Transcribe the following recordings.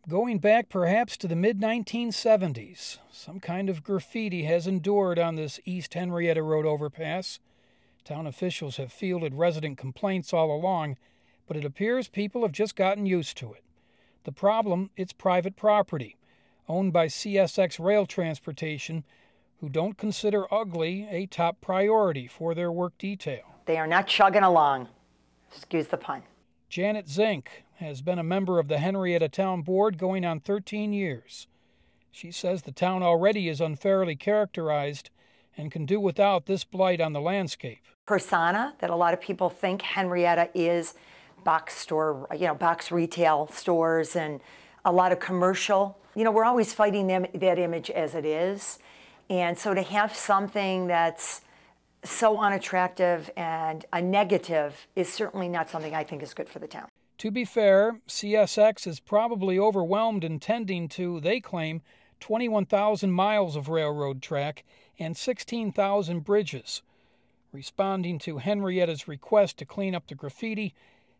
Going back perhaps to the mid-1970s, some kind of graffiti has endured on this East Henrietta Road overpass. Town officials have fielded resident complaints all along, but it appears people have just gotten used to it. The problem, it's private property, owned by CSX Rail Transportation, who don't consider ugly a top priority for their work detail. They are not chugging along. Excuse the pun. Janet Zink has been a member of the Henrietta Town Board going on 13 years. She says the town already is unfairly characterized and can do without this blight on the landscape. Persona that a lot of people think Henrietta is box store, box retail stores and a lot of commercial. We're always fighting that image as it is. And so to have something that's so unattractive and a negative is certainly not something I think is good for the town. To be fair, CSX is probably overwhelmed in tending to, they claim, 21,000 miles of railroad track and 16,000 bridges. Responding to Henrietta's request to clean up the graffiti,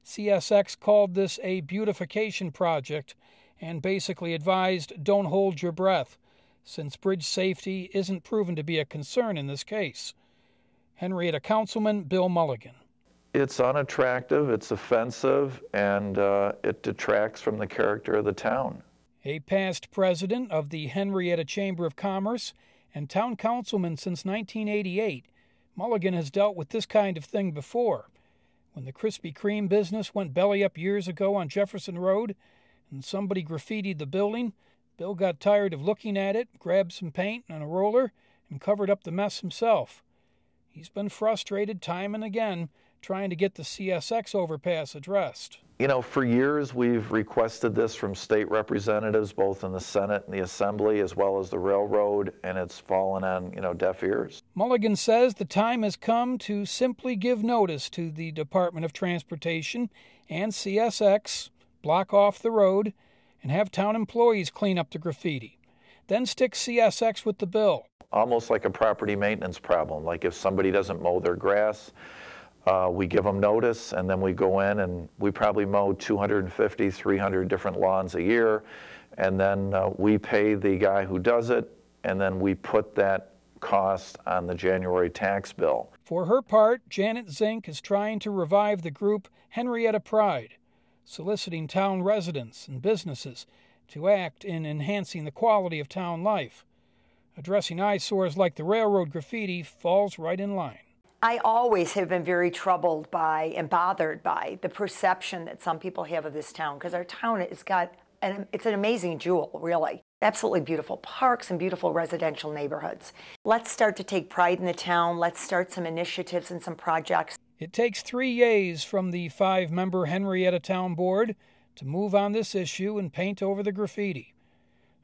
CSX called this a beautification project and basically advised don't hold your breath, since bridge safety isn't proven to be a concern in this case. Henrietta Councilman Bill Mulligan. It's unattractive, it's offensive, and it detracts from the character of the town. A past president of the Henrietta Chamber of Commerce and town councilman since 1988, Mulligan has dealt with this kind of thing before. When the Krispy Kreme business went belly up years ago on Jefferson Road and somebody graffitied the building, Bill got tired of looking at it, grabbed some paint and a roller, and covered up the mess himself. He's been frustrated time and again trying to get the CSX overpass addressed. For years we've requested this from state representatives, both in the Senate and the Assembly, as well as the railroad, and it's fallen on, deaf ears. Mulligan says the time has come to simply give notice to the Department of Transportation and CSX, block off the road, and have town employees clean up the graffiti. Then stick CSX with the bill. Almost like a property maintenance problem, like if somebody doesn't mow their grass, we give them notice, and then we go in and we probably mow 250, 300 different lawns a year, and then we pay the guy who does it, and then we put that cost on the January tax bill. For her part, Janet Zink is trying to revive the group Henrietta Pride, soliciting town residents and businesses to act in enhancing the quality of town life. Addressing eyesores like the railroad graffiti falls right in line. I always have been very troubled by and bothered by the perception that some people have of this town, because our town it's an amazing jewel, really. Absolutely beautiful parks and beautiful residential neighborhoods. Let's start to take pride in the town. Let's start some initiatives and some projects. It takes 3 yeas from the 5-member Henrietta Town Board to move on this issue and paint over the graffiti.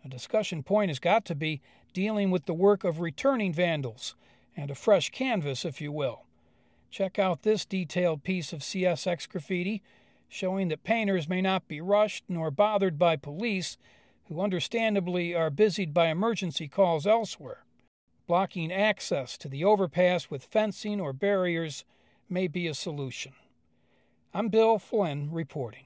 A discussion point has got to be dealing with the work of returning vandals, and a fresh canvas, if you will. Check out this detailed piece of CSX graffiti showing that painters may not be rushed nor bothered by police, who understandably are busied by emergency calls elsewhere. Blocking access to the overpass with fencing or barriers may be a solution. I'm Bill Flynn reporting.